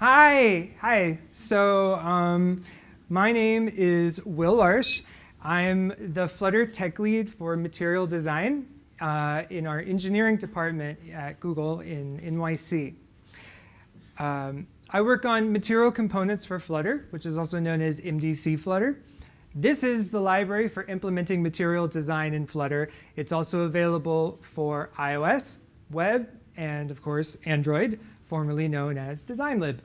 Hi. My name is Will Larche. I'm the Flutter tech lead for material design in our engineering department at Google in NYC. I work on material components for Flutter, which is also known as MDC Flutter. This is the library for implementing material design in Flutter. It's also available for iOS, web, and of course, Android, formerly known as DesignLib.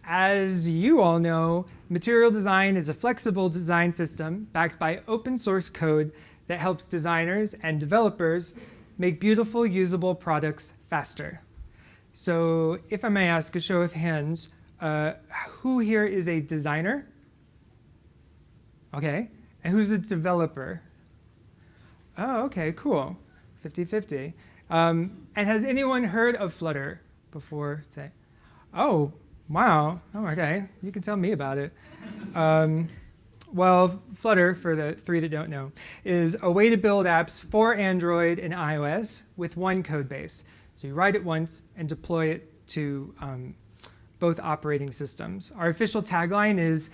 As you all know, material design is a flexible design system backed by open source code that helps designers and developers make beautiful, usable products faster. So if I may ask a show of hands, who here is a designer? OK. And who's a developer? Oh, OK, cool. 50-50. And has anyone heard of Flutter before today? Oh, wow. Oh, OK. You can tell me about it. Well, Flutter, for the three that don't know, is a way to build apps for Android and iOS with one code base. So you write it once and deploy it to both operating systems. Our official tagline is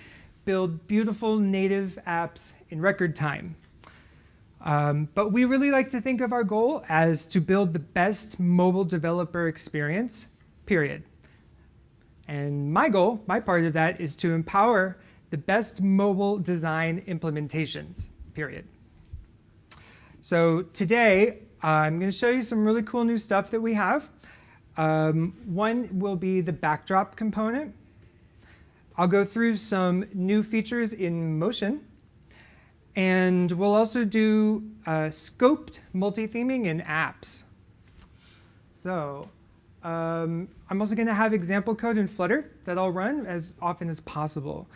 build beautiful native apps in record time. But we really like to think of our goal as to build the best mobile developer experience, period. And my goal, my part of that, is to empower the best mobile design implementations, period. So today, I'm going to show you some really cool new stuff that we have. One will be the backdrop component. I'll go through some new features in Motion. And we'll also do scoped multi-theming in apps. So I'm also going to have example code in Flutter that I'll run as often as possible.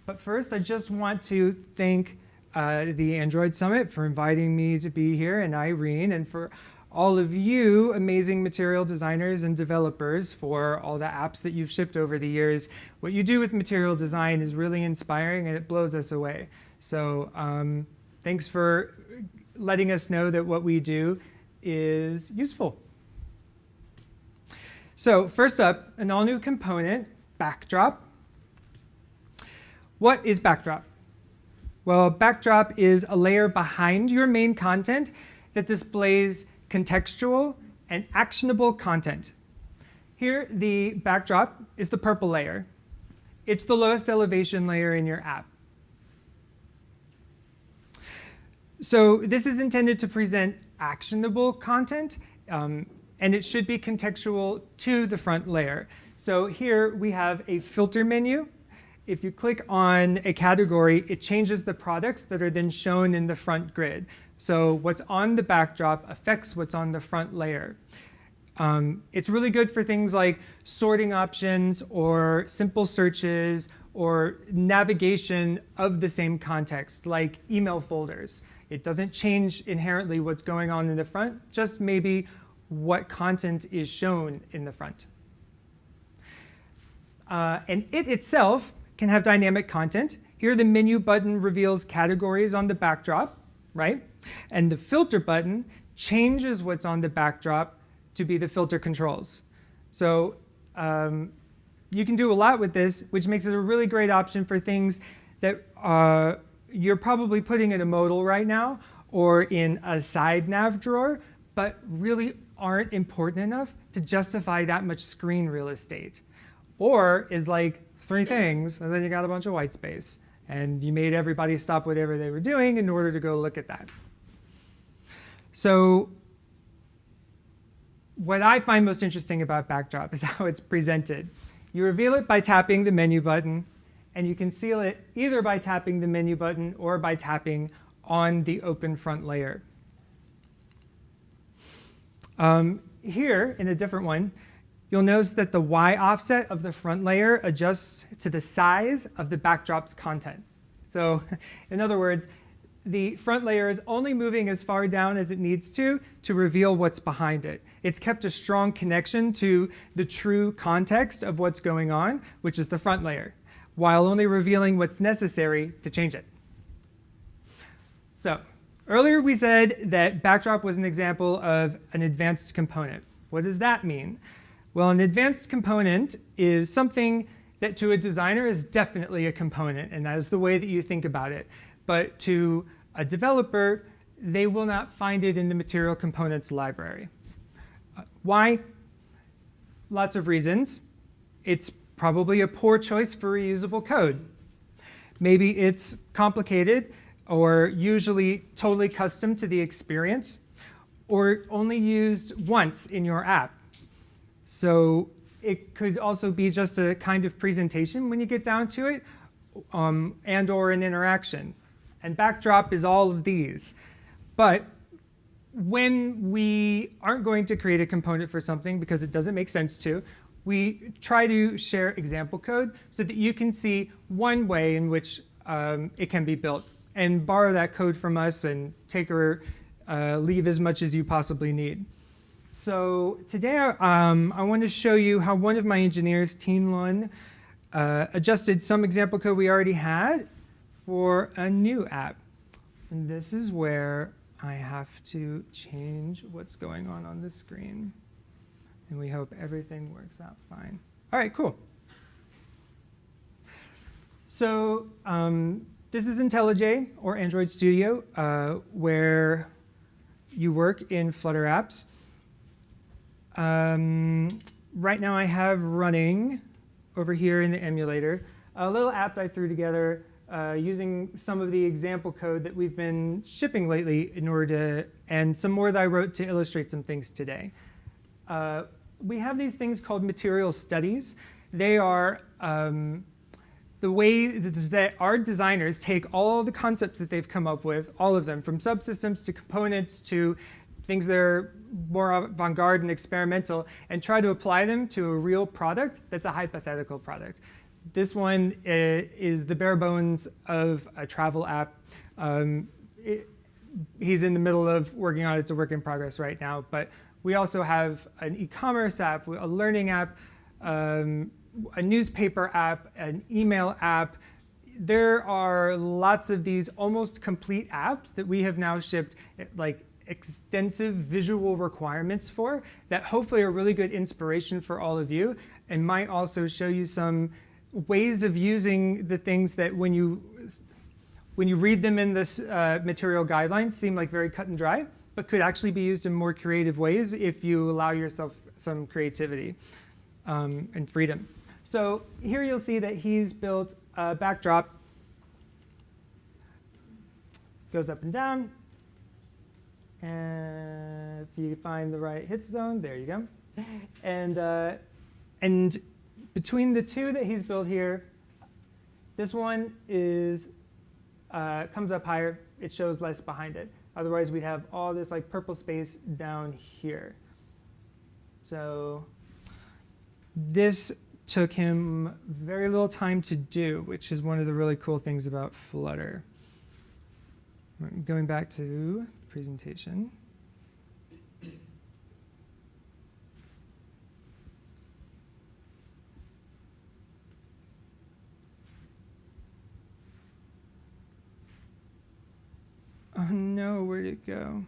But first, I just want to thank the Android Summit for inviting me to be here, and Irene, and for all of you amazing material designers and developers for all the apps that you've shipped over the years. What you do with material design is really inspiring, and it blows us away. So thanks for letting us know that what we do is useful. So first up, an all-new component, backdrop. What is backdrop? Well, backdrop is a layer behind your main content that displays contextual and actionable content. Here, the backdrop is the purple layer. It's the lowest elevation layer in your app. So this is intended to present actionable content, and it should be contextual to the front layer. So here we have a filter menu. If you click on a category, it changes the products that are then shown in the front grid. So what's on the backdrop affects what's on the front layer. It's really good for things like sorting options or simple searches or navigation of the same context, like email folders. It doesn't change inherently what's going on in the front, just maybe what content is shown in the front. And it itself can have dynamic content. Here, the menu button reveals categories on the backdrop, right? And the filter button changes what's on the backdrop to be the filter controls. So you can do a lot with this, which makes it a really great option for things that you're probably putting in a modal right now or in a side nav drawer, but really aren't important enough to justify that much screen real estate. Or is like 3 things, and then you got a bunch of white space. And you made everybody stop whatever they were doing in order to go look at that. So what I find most interesting about backdrop is how it's presented. You reveal it by tapping the menu button, and you conceal it either by tapping the menu button or by tapping on the open front layer. Here, in a different one, you'll notice that the Y offset of the front layer adjusts to the size of the backdrop's content. So in other words, the front layer is only moving as far down as it needs to reveal what's behind it. It's kept a strong connection to the true context of what's going on, which is the front layer, while only revealing what's necessary to change it. So earlier we said that backdrop was an example of an advanced component. What does that mean? Well, an advanced component is something that to a designer is definitely a component, and that is the way that you think about it. But to a developer, they will not find it in the material components library. Why? Lots of reasons. It's probably a poor choice for reusable code. Maybe it's complicated or usually totally custom to the experience, or only used once in your app. So it could also be just a kind of presentation when you get down to it, and or an interaction. And Backdrop is all of these. But when we aren't going to create a component for something because it doesn't make sense to, we try to share example code so that you can see one way in which it can be built, and borrow that code from us and take or leave as much as you possibly need. So today I want to show you how one of my engineers, Teen Lun, adjusted some example code we already had for a new app. And this is where I have to change what's going on the screen. And we hope everything works out fine. All right, cool. So this is IntelliJ, or Android Studio, where you work in Flutter apps. Right now I have running over here in the emulator a little app I threw together using some of the example code that we've been shipping lately in order to, and some more that I wrote to illustrate some things today. We have these things called material studies. They are the way that our designers take all the concepts that they've come up with, all of them, from subsystems to components to things that are more avant-garde and experimental, and try to apply them to a real product that's a hypothetical product. This one is the bare bones of a travel app. He's in the middle of working on it. It's a work in progress right now. But we also have an e-commerce app, a learning app, a newspaper app, an email app. There are lots of these almost complete apps that we have now shipped like extensive visual requirements for that hopefully are really good inspiration for all of you, and might also show you some ways of using the things that when you read them in this material guidelines seem like very cut and dry, but could actually be used in more creative ways if you allow yourself some creativity and freedom. So here you'll see that he's built a backdrop. Goes up and down. And if you find the right hit zone, there you go. And between the two that he's built here, this one is comes up higher. It shows less behind it. Otherwise, we'd have all this like purple space down here. So this took him very little time to do, which is one of the really cool things about Flutter. Going back to presentation. Oh no, where'd it go?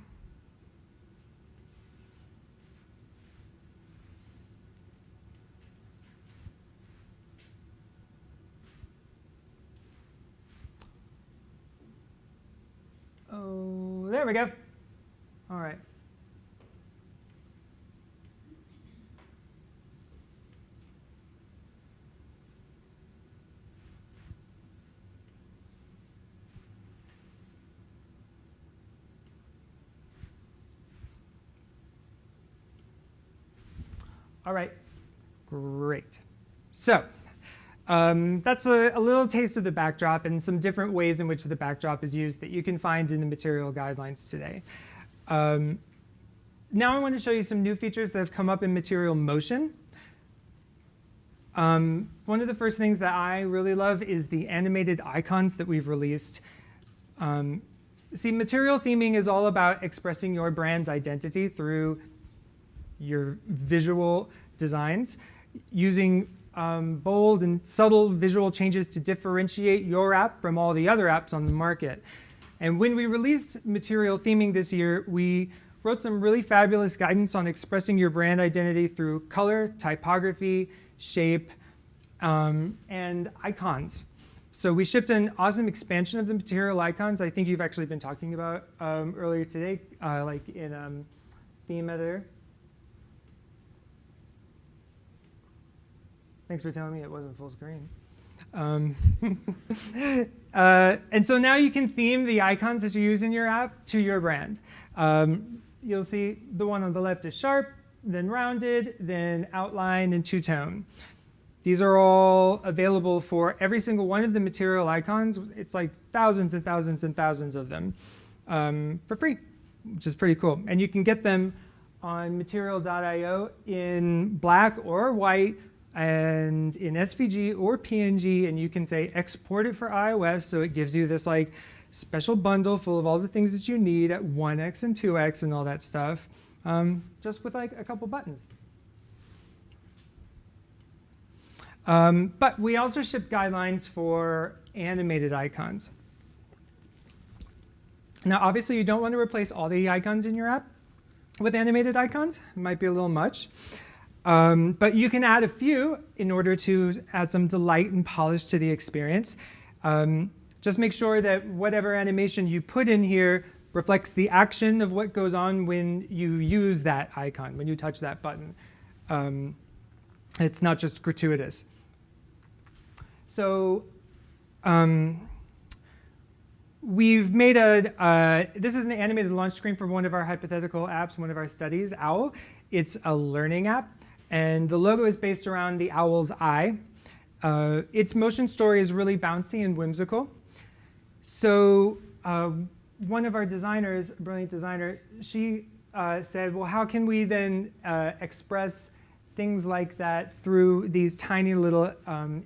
Oh, there we go. All right. All right, great. So that's a little taste of the backdrop and some different ways in which the backdrop is used that you can find in the material guidelines today. Now I want to show you some new features that have come up in Material Motion. One of the first things that I really love is the animated icons that we've released. See, material theming is all about expressing your brand's identity through your visual designs, using bold and subtle visual changes to differentiate your app from all the other apps on the market. And when we released material theming this year, we wrote some really fabulous guidance on expressing your brand identity through color, typography, shape, and icons. So we shipped an awesome expansion of the material icons. I think you've actually been talking about earlier today, like in theme editor. Thanks for telling me it wasn't full screen. And so now you can theme the icons that you use in your app to your brand. You'll see the one on the left is sharp, then rounded, then outline, and two-tone. These are all available for every single one of the material icons. It's like thousands and thousands and thousands of them for free, which is pretty cool. And you can get them on material.io in black or white, and in SVG or PNG, and you can say export it for iOS, so it gives you this like special bundle full of all the things that you need at 1x and 2x and all that stuff, just with like a couple buttons. But we also ship guidelines for animated icons. Now, obviously, you don't want to replace all the icons in your app with animated icons. It might be a little much. But you can add a few in order to add some delight and polish to the experience. Just make sure that whatever animation you put in here reflects the action of what goes on when you use that icon, when you touch that button. It's not just gratuitous. So we've made this is an animated launch screen for one of our hypothetical apps, one of our studies, OWL. It's a learning app. And the logo is based around the owl's eye. Its motion story is really bouncy and whimsical. So one of our designers, a brilliant designer, she said, well, how can we then express things like that through these tiny little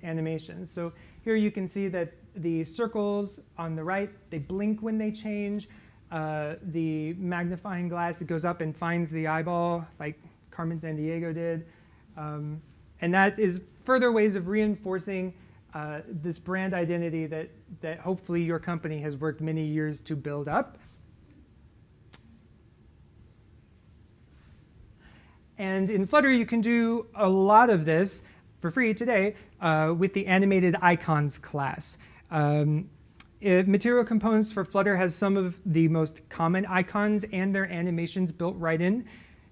animations? So here you can see that the circles on the right, they blink when they change. The magnifying glass, it goes up and finds the eyeball, like Carmen Sandiego did. And that is further ways of reinforcing this brand identity that hopefully your company has worked many years to build up. And in Flutter, you can do a lot of this for free today with the animated icons class. Material Components for Flutter has some of the most common icons and their animations built right in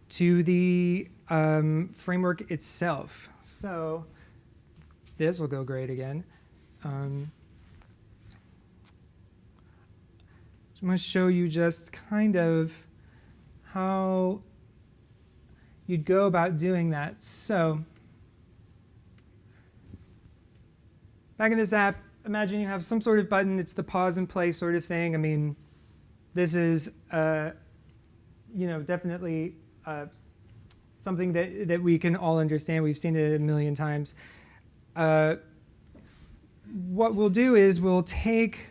to the framework itself. So this will go great again. I'm going to show you just kind of how you'd go about doing that. So back in this app, imagine you have some sort of button. It's the pause and play sort of thing. I mean, this is definitely something that we can all understand. We've seen it a million times. What we'll do is we'll take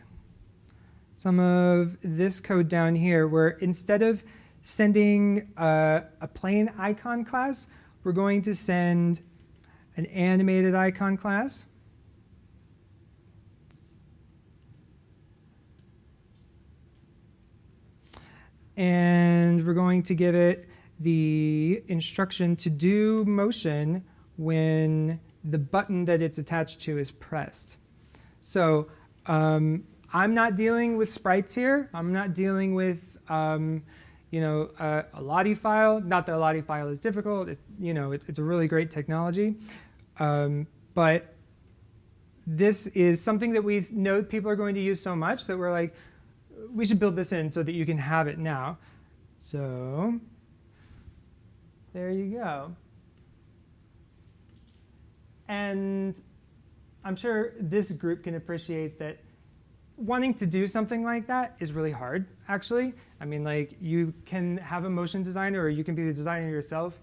some of this code down here where instead of sending a plain icon class, we're going to send an animated icon class. And we're going to give it the instruction to do motion when the button that it's attached to is pressed. So I'm not dealing with sprites here. I'm not dealing with a Lottie file. Not that a Lottie file is difficult. It's a really great technology. But this is something that we know people are going to use so much that we're like, we should build this in so that you can have it now. So there you go. And I'm sure this group can appreciate that wanting to do something like that is really hard, actually. I mean, like, you can have a motion designer, or you can be the designer yourself,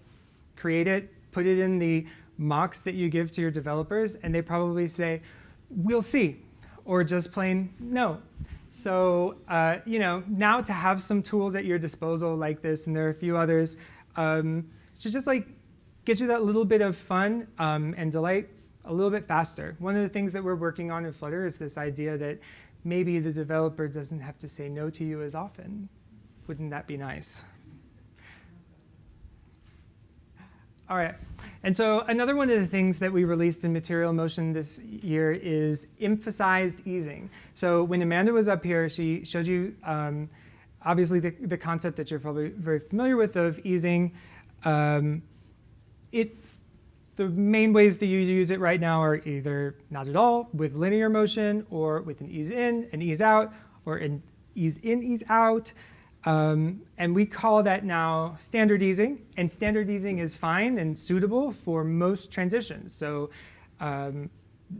create it, put it in the mocks that you give to your developers, and they probably say, we'll see, or just plain no. So now to have some tools at your disposal like this, and there are a few others, should just like get you that little bit of fun and delight a little bit faster. One of the things that we're working on in Flutter is this idea that maybe the developer doesn't have to say no to you as often. Wouldn't that be nice? All right. And so another one of the things that we released in Material Motion this year is emphasized easing. So when Amanda was up here, she showed you obviously the concept that you're probably very familiar with of easing. It's the main ways that you use it right now are either not at all with linear motion, or with an ease in, an ease out, or an ease in, ease out. And we call that now standard easing. And standard easing is fine and suitable for most transitions. So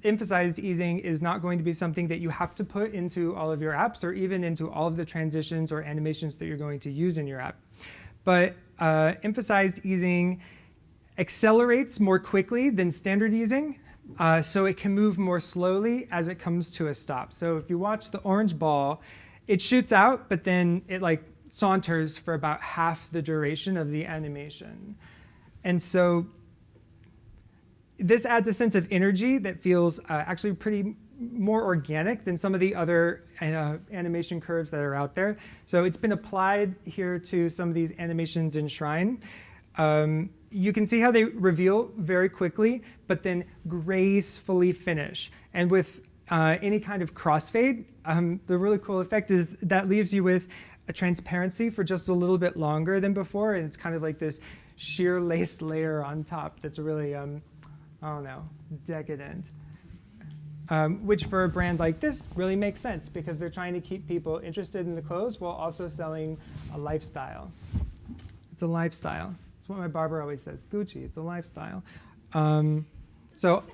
emphasized easing is not going to be something that you have to put into all of your apps, or even into all of the transitions or animations that you're going to use in your app. But emphasized easing accelerates more quickly than standard easing, so it can move more slowly as it comes to a stop. So if you watch the orange ball, it shoots out, but then it like saunters for about half the duration of the animation. And so this adds a sense of energy that feels actually pretty more organic than some of the other animation curves that are out there. So it's been applied here to some of these animations in Shrine. You can see how they reveal very quickly, but then gracefully finish. And with any kind of crossfade, the really cool effect is that leaves you with a transparency for just a little bit longer than before. And it's kind of like this sheer lace layer on top that's really, I don't know, decadent. Which for a brand like this really makes sense, because they're trying to keep people interested in the clothes while also selling a lifestyle. It's a lifestyle. It's what my barber always says, Gucci, it's a lifestyle. So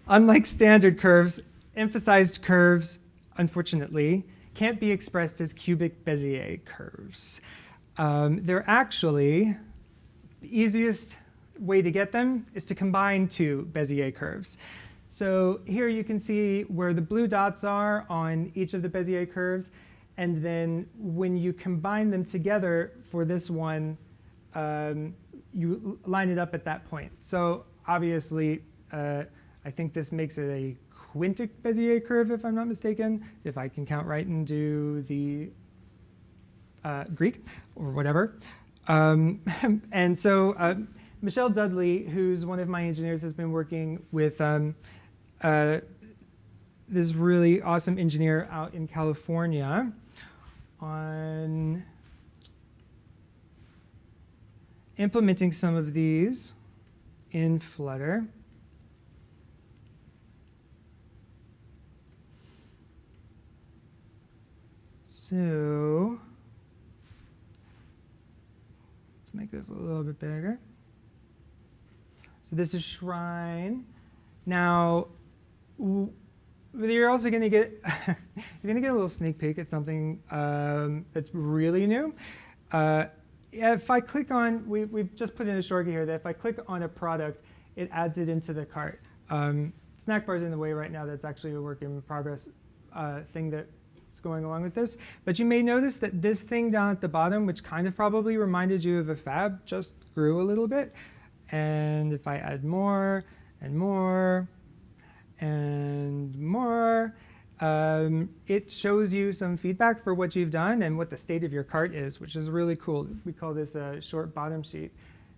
unlike standard curves, emphasized curves, unfortunately, can't be expressed as cubic Bezier curves. They're actually, the easiest way to get them is to combine two Bezier curves. So here you can see where the blue dots are on each of the Bezier curves. And then when you combine them together for this one, you line it up at that point. So obviously, I think this makes it a quintic Bezier curve, if I'm not mistaken, if I can count right and do the Greek or whatever. And so Michelle Dudley, who's one of my engineers, has been working with this really awesome engineer out in California on implementing some of these in Flutter. So let's make this a little bit bigger. So this is Shrine. Now, you're also going to get you're going to get a little sneak peek at something that's really new. If I click on, we've just put in a shortcut here that if I click on a product, it adds it into the cart. Snack bar's in the way right now. That's actually a work in progress thing that's going along with this. But you may notice that this thing down at the bottom, which kind of probably reminded you of a fab, just grew a little bit. And if I add more and more and more, it shows you some feedback for what you've done and what the state of your cart is, which is really cool. We call this a short bottom sheet.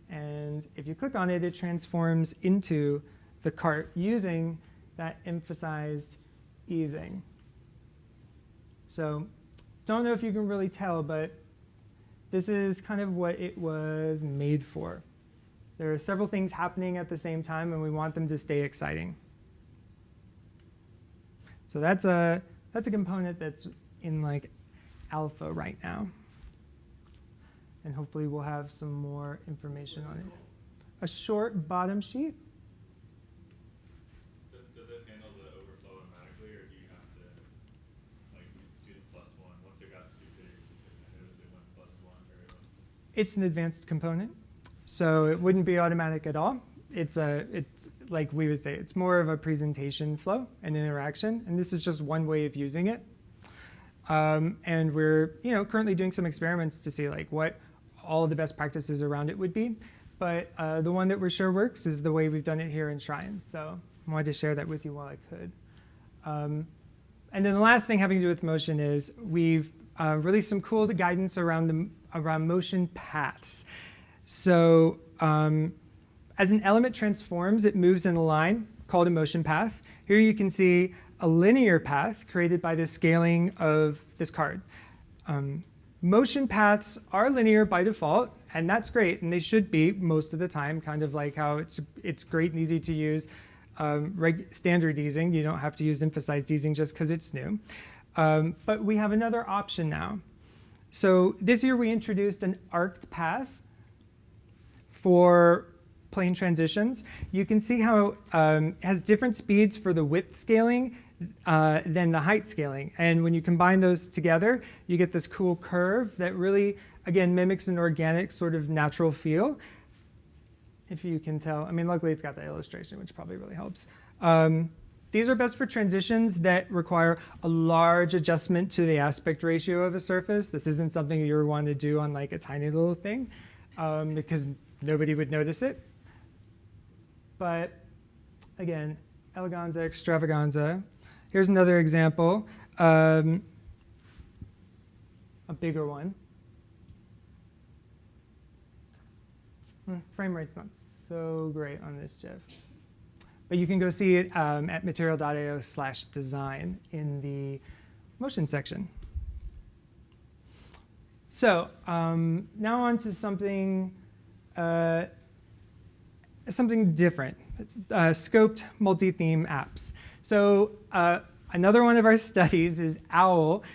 And if you click on it, it transforms into the cart using that emphasized easing. So don't know if you can really tell, but this is kind of what it was made for. There are several things happening at the same time, and we want them to stay exciting. So that's a component that's in like alpha right now. And hopefully we'll have some more information on it. A short bottom sheet. Does it handle the overflow automatically, or do you have to like do the +1? Once it got too big, I noticed it went +1 very well. It's an advanced component, so it wouldn't be automatic at all. It's like we would say, it's more of a presentation flow and interaction, and this is just one way of using it. And we're currently doing some experiments to see like what all of the best practices around it would be. But the one that we're sure works is the way we've done it here in Shrine. So I wanted to share that with you while I could. And then the last thing having to do with motion is we've released some cool guidance around motion paths. So as an element transforms, it moves in a line called a motion path. Here you can see a linear path created by the scaling of this card. Motion paths are linear by default, and that's great, and they should be most of the time, kind of like how it's great and easy to use standard easing. You don't have to use emphasized easing just because it's new. But we have another option now. So this year we introduced an arced path for plane transitions. You can see how it has different speeds for the width scaling than the height scaling. And when you combine those together, you get this cool curve that really, again, mimics an organic sort of natural feel. If you can tell. I mean, luckily it's got the illustration, which probably really helps. These are best for transitions that require a large adjustment to the aspect ratio of a surface. This isn't something you want to do on like a tiny little thing because nobody would notice it. But again, eleganza, extravaganza. Here's another example, a bigger one. Frame rate's not so great on this GIF. But you can go see it at material.io/design in the motion section. So now on to something different, scoped multi-theme apps. So another one of our studies is OWL.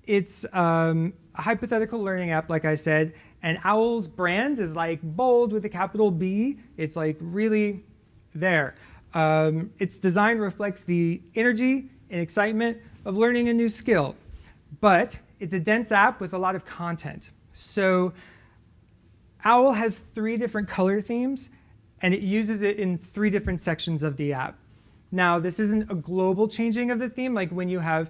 It's a hypothetical learning app, like I said, and OWL's brand is like bold with a capital B. It's like really there. Its design reflects the energy and excitement of learning a new skill, but it's a dense app with a lot of content. So OWL has 3 different color themes, and it uses it in 3 different sections of the app. Now, this isn't a global changing of the theme, like when you have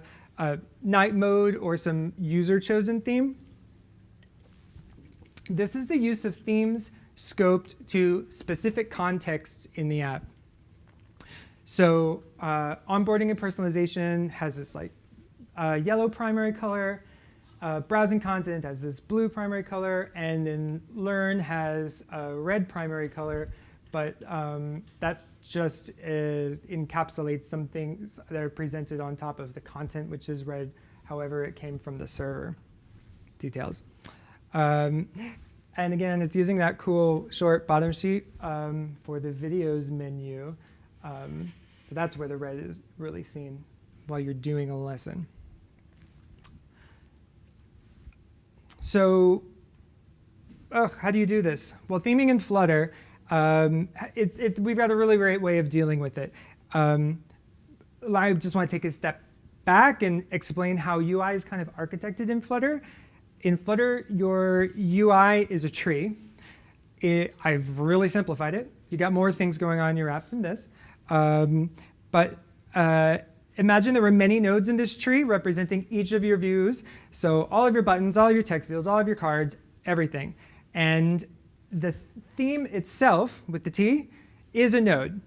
night mode or some user-chosen theme. This is the use of themes scoped to specific contexts in the app. So onboarding and personalization has this like yellow primary color. Browsing content has this blue primary color, and then learn has a red primary color, but that just encapsulates some things that are presented on top of the content, which is red, however it came from the server. Details. And again, it's using that cool short bottom sheet for the videos menu. So that's where the red is really seen while you're doing a lesson. So how do you do this? Well, theming in Flutter, we've got a really great way of dealing with it. I just want to take a step back and explain how UI is kind of architected in Flutter. In Flutter, your UI is a tree. I've really simplified it. You got more things going on in your app than this. But imagine there were many nodes in this tree representing each of your views. So all of your buttons, all of your text fields, all of your cards, everything. And the theme itself, with the T, is a node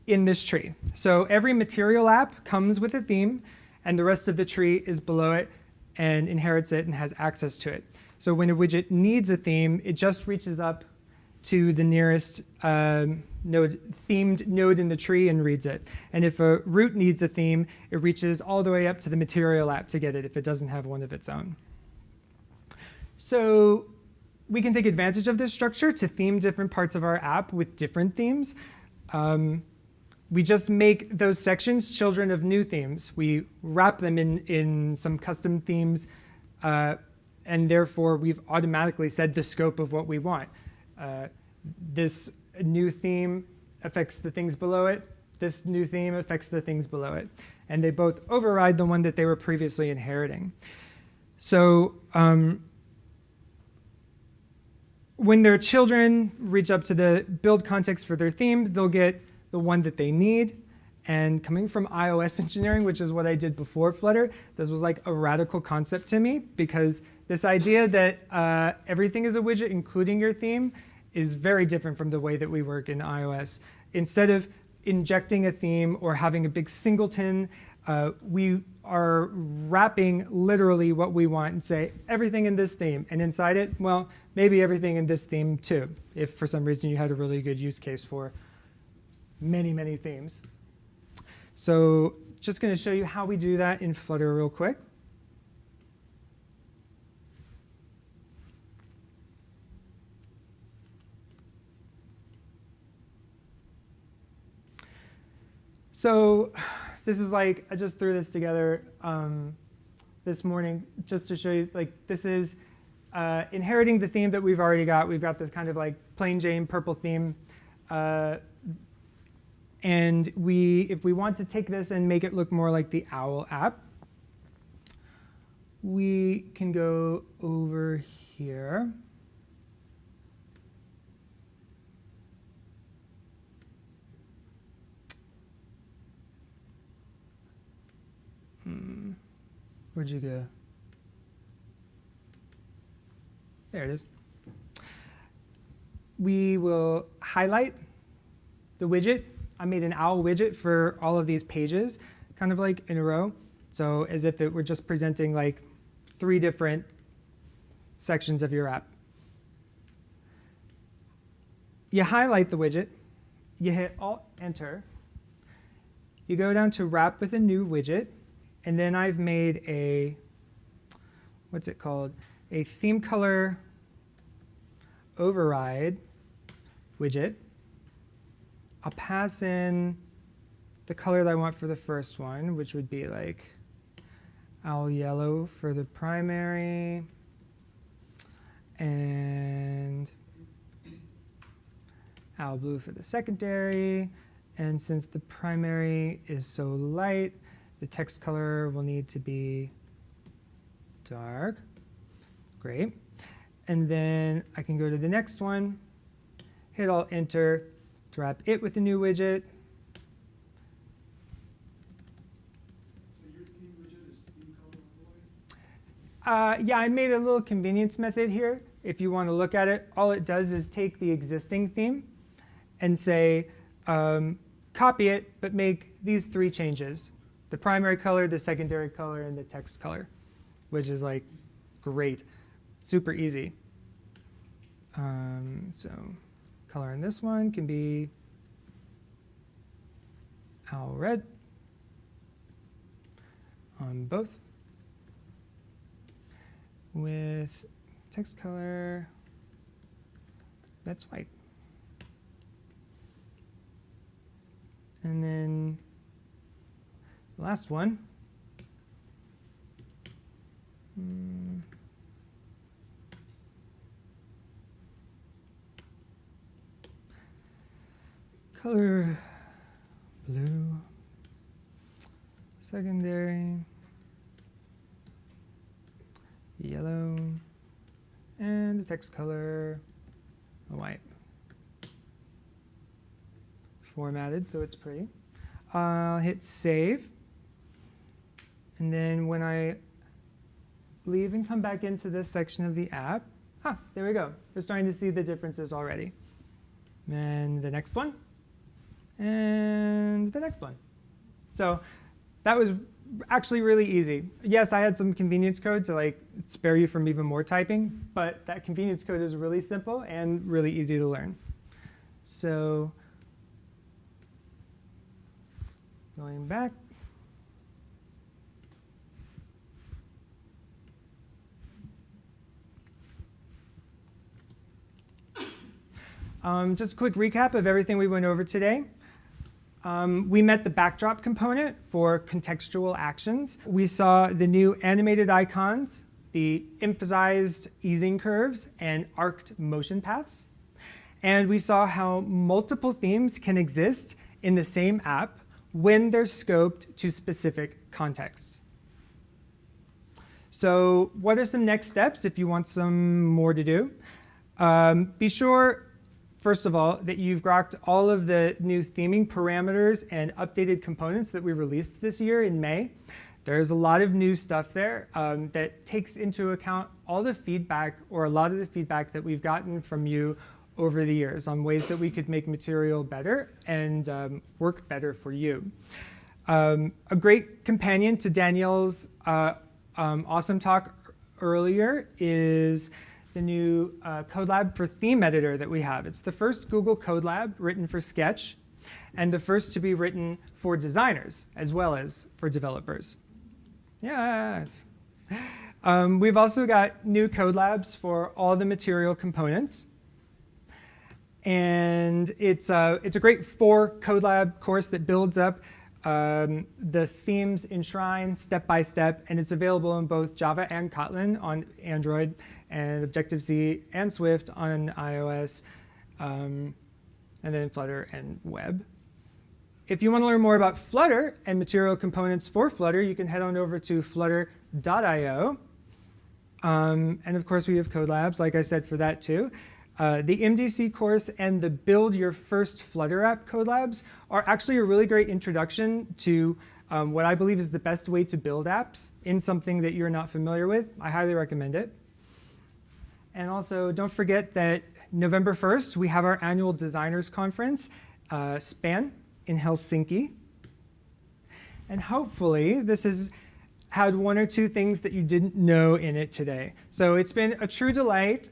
in this tree. So every material app comes with a theme, and the rest of the tree is below it and inherits it and has access to it. So when a widget needs a theme, it just reaches up to the nearest themed node in the tree and reads it. And if a root needs a theme, it reaches all the way up to the material app to get it if it doesn't have one of its own. So we can take advantage of this structure to theme different parts of our app with different themes. We just make those sections children of new themes. We wrap them in some custom themes, and therefore we've automatically set the scope of what we want. This new theme affects the things below it. This new theme affects the things below it. And they both override the one that they were previously inheriting. So when their children reach up to the build context for their theme, they'll get the one that they need. And coming from iOS engineering, which is what I did before Flutter, this was like a radical concept to me, because this idea that everything is a widget, including your theme, is very different from the way that we work in iOS. Instead of injecting a theme or having a big singleton we are wrapping literally what we want and say everything in this theme. And inside it, well, maybe everything in this theme too, if for some reason you had a really good use case for many, many themes. So just going to show you how we do that in Flutter real quick. So this is like, I just threw this together this morning just to show you, like, this is inheriting the theme that we've already got. We've got this kind of like plain Jane purple theme. And if we want to take this and make it look more like the OWL app, we can go over here. Where'd you go? There it is. We will highlight the widget. I made an OWL widget for all of these pages, kind of like in a row. So as if it were just presenting like 3 different sections of your app. You highlight the widget. You hit Alt-Enter. You go down to Wrap with a new widget. And then I've made a, what's it called? A theme color override widget. I'll pass in the color that I want for the first one, which would be like OWL yellow for the primary, and OWL blue for the secondary. And since the primary is so light, the text color will need to be dark. Great. And then I can go to the next one, hit Alt-Enter to wrap it with a new widget. So your theme widget is theme color overlay? Yeah, I made a little convenience method here. If you want to look at it, all it does is take the existing theme and say, copy it, but make these 3 changes. The primary color, the secondary color, and the text color, which is like great, super easy. So color in this one can be OWL red on both, with text color that's white. And then the last one, color blue, secondary, yellow, and the text color white. Formatted so it's pretty. I'll hit save. And then when I leave and come back into this section of the app, there we go. We're starting to see the differences already. And the next one, and the next one. So that was actually really easy. Yes, I had some convenience code to like spare you from even more typing, but that convenience code is really simple and really easy to learn. So going back. Just a quick recap of everything we went over today. We met the backdrop component for contextual actions. We saw the new animated icons, the emphasized easing curves, and arced motion paths. And we saw how multiple themes can exist in the same app when they're scoped to specific contexts. So what are some next steps if you want some more to do? Be sure, first of all, that you've grokked all of the new theming parameters and updated components that we released this year in May. There's a lot of new stuff there that takes into account all the feedback, or a lot of the feedback that we've gotten from you over the years on ways that we could make material better and work better for you. A great companion to Danielle's awesome talk earlier is the new CodeLab for theme editor that we have. It's the first Google CodeLab written for Sketch, and the first to be written for designers as well as for developers. Yes. We've also got new CodeLabs for all the material components. And it's a great 4 CodeLab course that builds up the themes enshrined step by step, and it's available in both Java and Kotlin on Android, and Objective-C and Swift on iOS, and then Flutter and web. If you want to learn more about Flutter and material components for Flutter, you can head on over to flutter.io. And of course, we have CodeLabs, like I said, for that too. The MDC course and the Build Your First Flutter App CodeLabs are actually a really great introduction to what I believe is the best way to build apps in something that you're not familiar with. I highly recommend it. And also, don't forget that November 1st, we have our annual Designers Conference, SPAN, in Helsinki. And hopefully, this has had 1 or 2 things that you didn't know in it today. So it's been a true delight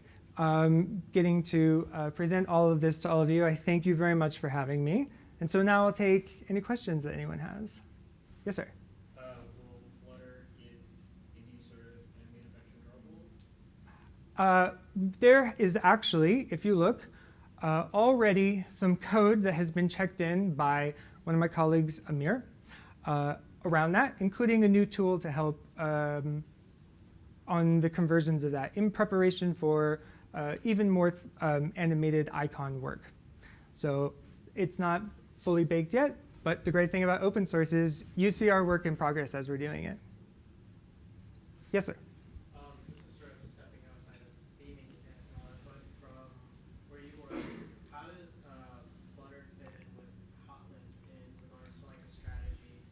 getting to present all of this to all of you. I thank you very much for having me. And so now I'll take any questions that anyone has. Yes, sir. Will Flutter get any sort of manufacturing trouble? There is actually, if you look, already some code that has been checked in by one of my colleagues, Amir, around that, including a new tool to help on the conversions of that in preparation for even more animated icon work. So it's not fully baked yet, but the great thing about open source is you see our work in progress as we're doing it. Yes, sir. This is sort of stepping outside of theming and all that, but from where you were, how does Flutter fit in with Kotlin in regards to like a strategy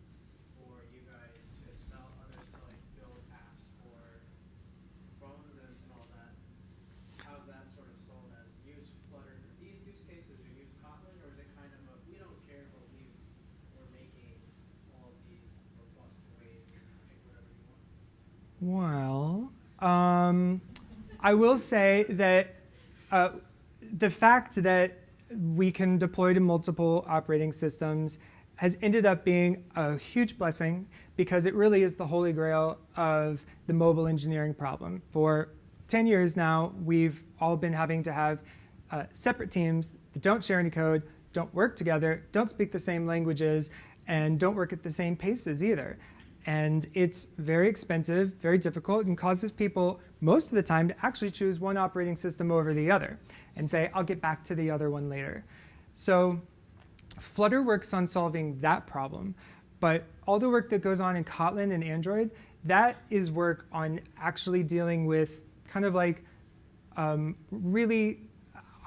for you guys to sell others to like build apps for phones and all that? How's that sort of sold as use Flutter for these use cases or use Kotlin, or is it kind of a we don't care, but we're making all of these robust ways and pick whatever you want? Well, I will say that the fact that we can deploy to multiple operating systems has ended up being a huge blessing because it really is the holy grail of the mobile engineering problem. For 10 years now, we've all been having to have separate teams that don't share any code, don't work together, don't speak the same languages, and don't work at the same paces either. And it's very expensive, very difficult, and causes people most of the time to actually choose one operating system over the other and say, I'll get back to the other one later. So Flutter works on solving that problem. But all the work that goes on in Kotlin and Android, that is work on actually dealing with kind of like really,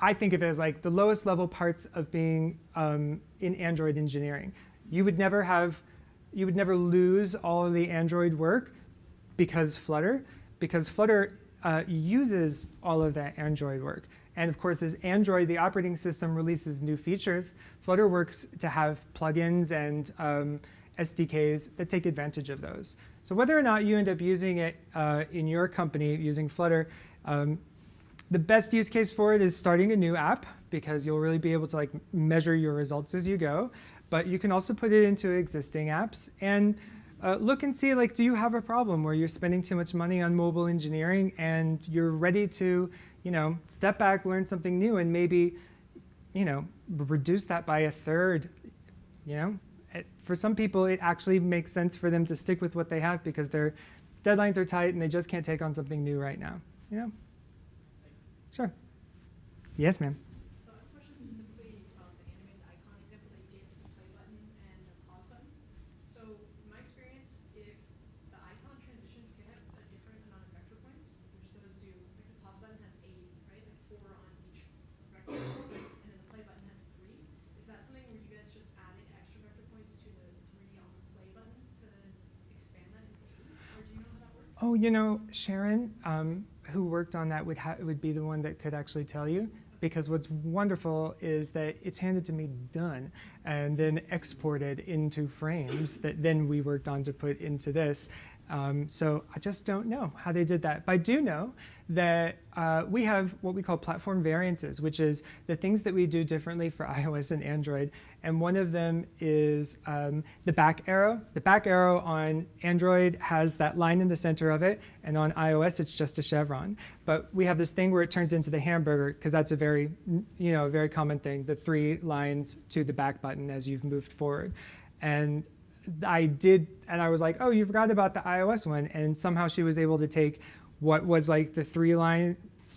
I think of it as like the lowest level parts of being in Android engineering. You would never lose all of the Android work because Flutter uses all of that Android work. And of course, as Android, the operating system, releases new features, Flutter works to have plugins and SDKs that take advantage of those. So whether or not you end up using it in your company using Flutter, the best use case for it is starting a new app because you'll really be able to like measure your results as you go. But you can also put it into existing apps and look and see, like, do you have a problem where you're spending too much money on mobile engineering and you're ready to, step back, learn something new, and maybe, reduce that by a third. For some people, it actually makes sense for them to stick with what they have because their deadlines are tight and they just can't take on something new right now. Sure. Yes, ma'am. So I have a question specifically about the animated icon example that you gave with the play button and the pause button. So in my experience, if the icon transitions can have a different amount of vector points, which those do, like the pause button has 8, right? Like 4 on each vector point, and then the play button has 3. Is that something where you guys just added extra vector points to the 3 on the play button to expand that into 8? Or do you know how that works? Oh, Sharon, who worked on that would be the one that could actually tell you. because what's wonderful is that it's handed to me done and then exported into frames that then we worked on to put into this. So I just don't know how they did that. But I do know that we have what we call platform variances, which is the things that we do differently for iOS and Android. And one of them is the back arrow. The back arrow on Android has that line in the center of it, and on iOS it's just a chevron. But we have this thing where it turns into the hamburger, because that's a very, very common thing, the 3 lines to the back button as you've moved forward. And I was like, oh, you forgot about the iOS one. And somehow she was able to take what was like the 3 lines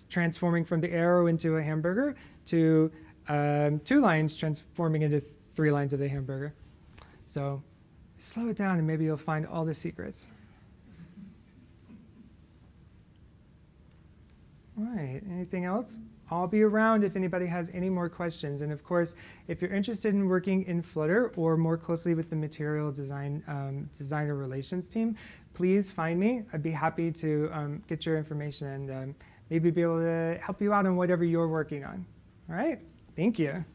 transforming from the arrow into a hamburger to 2 lines transforming into 3 lines of the hamburger. So slow it down and maybe you'll find all the secrets. All right, anything else? I'll be around if anybody has any more questions. And of course, if you're interested in working in Flutter or more closely with the material designer relations team, please find me. I'd be happy to get your information and maybe be able to help you out on whatever you're working on. All right, thank you.